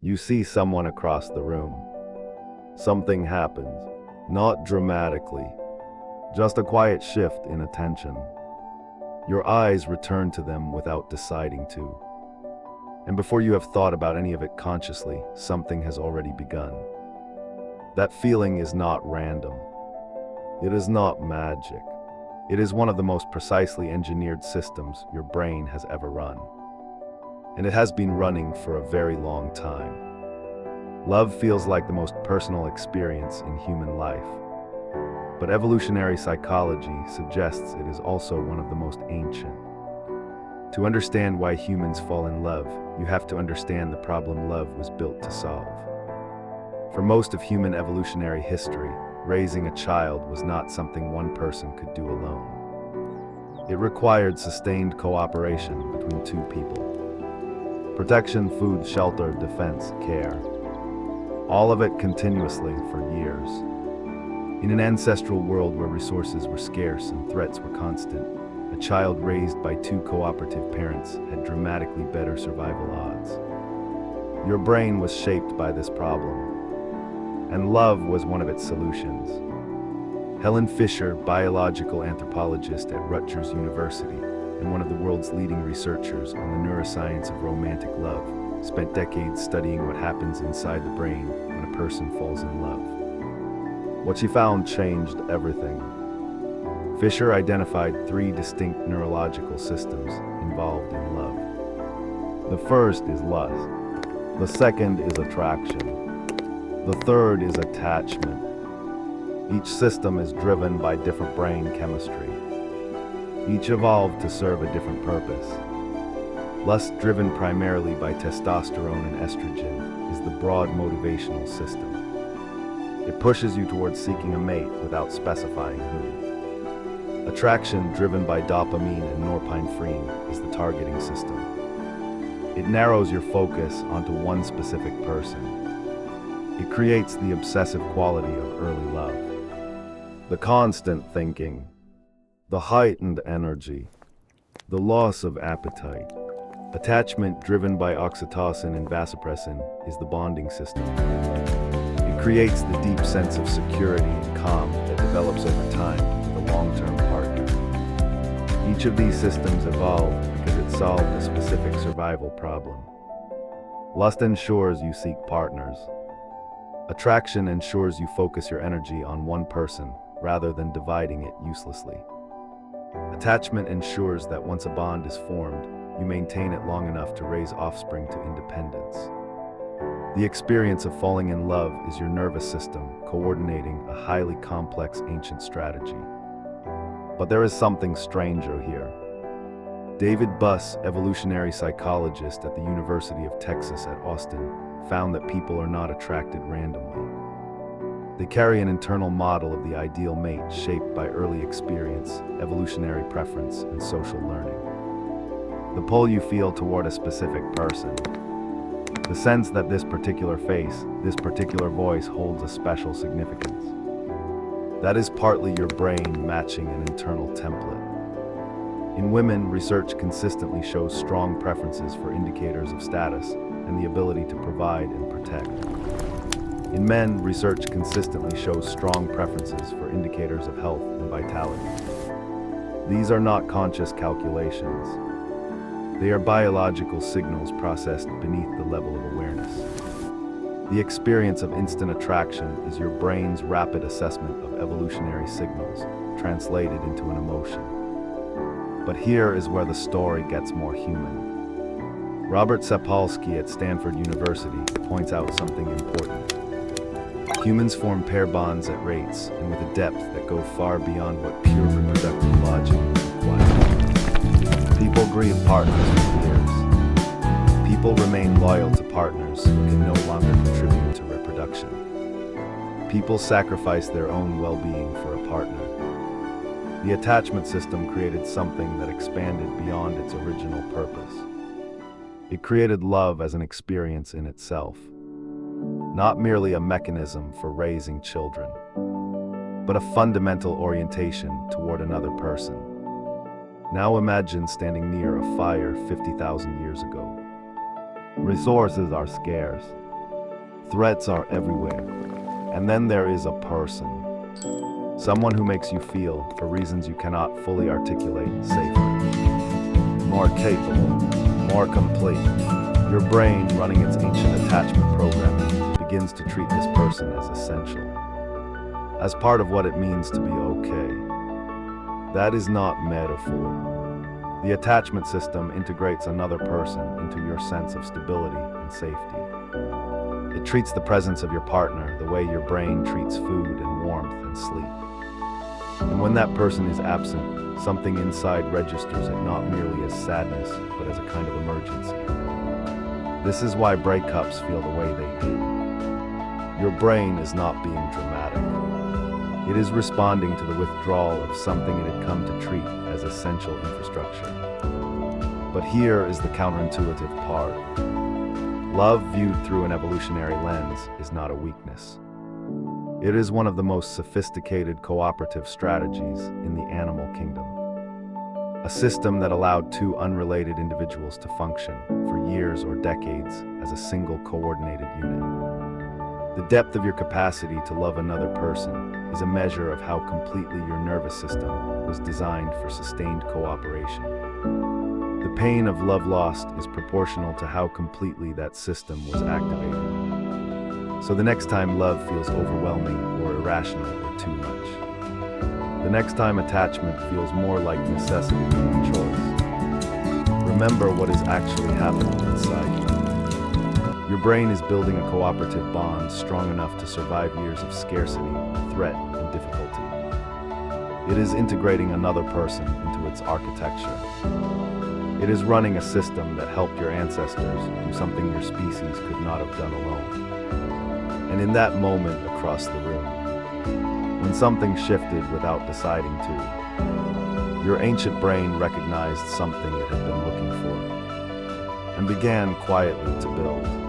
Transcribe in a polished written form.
You see someone across the room. Something happens, not dramatically, just a quiet shift in attention. Your eyes return to them without deciding to. And before you have thought about any of it consciously, something has already begun. That feeling is not random. It is not magic. It is one of the most precisely engineered systems your brain has ever run. And it has been running for a very long time. Love feels like the most personal experience in human life. But evolutionary psychology suggests it is also one of the most ancient. To understand why humans fall in love, you have to understand the problem love was built to solve. For most of human evolutionary history, raising a child was not something one person could do alone. It required sustained cooperation between two people. Protection, food, shelter, defense, care. All of it continuously for years. In an ancestral world where resources were scarce and threats were constant, a child raised by two cooperative parents had dramatically better survival odds. Your brain was shaped by this problem, and love was one of its solutions. Helen Fisher, biological anthropologist at Rutgers University and one of the world's leading researchers on the neuroscience of romantic love, spent decades studying what happens inside the brain when a person falls in love. What she found changed everything. Fisher identified three distinct neurological systems involved in love. The first is lust. The second is attraction. The third is attachment. Each system is driven by different brain chemistry. Each evolved to serve a different purpose. Lust, driven primarily by testosterone and estrogen, is the broad motivational system. It pushes you towards seeking a mate without specifying who. Attraction, driven by dopamine and norepinephrine, is the targeting system. It narrows your focus onto one specific person. It creates the obsessive quality of early love. The constant thinking, the heightened energy, the loss of appetite. Attachment, driven by oxytocin and vasopressin, is the bonding system. It creates the deep sense of security and calm that develops over time with a long-term partner. Each of these systems evolved because it solved a specific survival problem. Lust ensures you seek partners. Attraction ensures you focus your energy on one person rather than dividing it uselessly. Attachment ensures that once a bond is formed, you maintain it long enough to raise offspring to independence. The experience of falling in love is your nervous system coordinating a highly complex ancient strategy. But there is something stranger here. David Buss, evolutionary psychologist at the University of Texas at Austin, found that people are not attracted randomly. They carry an internal model of the ideal mate shaped by early experience, evolutionary preference, and social learning. The pull you feel toward a specific person, the sense that this particular face, this particular voice holds a special significance. That is partly your brain matching an internal template. In women, research consistently shows strong preferences for indicators of status and the ability to provide and protect. In men, research consistently shows strong preferences for indicators of health and vitality. These are not conscious calculations. They are biological signals processed beneath the level of awareness. The experience of instant attraction is your brain's rapid assessment of evolutionary signals, translated into an emotion. But here is where the story gets more human. Robert Sapolsky at Stanford University points out something important. Humans form pair bonds at rates and with a depth that go far beyond what pure reproductive logic requires. People grieve partners for years. People remain loyal to partners who can no longer contribute to reproduction. People sacrifice their own well-being for a partner. The attachment system created something that expanded beyond its original purpose. It created love as an experience in itself. Not merely a mechanism for raising children, but a fundamental orientation toward another person. Now imagine standing near a fire 50,000 years ago. Resources are scarce. Threats are everywhere. And then there is a person. Someone who makes you feel, for reasons you cannot fully articulate, safer. More capable, more complete. Your brain, running its ancient attachment programming, begins to treat this person as essential, as part of what it means to be okay. That is not metaphor. The attachment system integrates another person into your sense of stability and safety. It treats the presence of your partner the way your brain treats food and warmth and sleep. And when that person is absent, something inside registers it not merely as sadness, but as a kind of emergency. This is why breakups feel the way they do. Your brain is not being dramatic. It is responding to the withdrawal of something it had come to treat as essential infrastructure. But here is the counterintuitive part. Love viewed through an evolutionary lens is not a weakness. It is one of the most sophisticated cooperative strategies in the animal kingdom. A system that allowed two unrelated individuals to function for years or decades as a single coordinated unit. The depth of your capacity to love another person is a measure of how completely your nervous system was designed for sustained cooperation. The pain of love lost is proportional to how completely that system was activated. So the next time love feels overwhelming or irrational or too much. The next time attachment feels more like necessity than choice. Remember what is actually happening inside you. Your brain is building a cooperative bond strong enough to survive years of scarcity, threat, and difficulty. It is integrating another person into its architecture. It is running a system that helped your ancestors do something your species could not have done alone. And in that moment across the room, when something shifted without deciding to, your ancient brain recognized something it had been looking for and began quietly to build.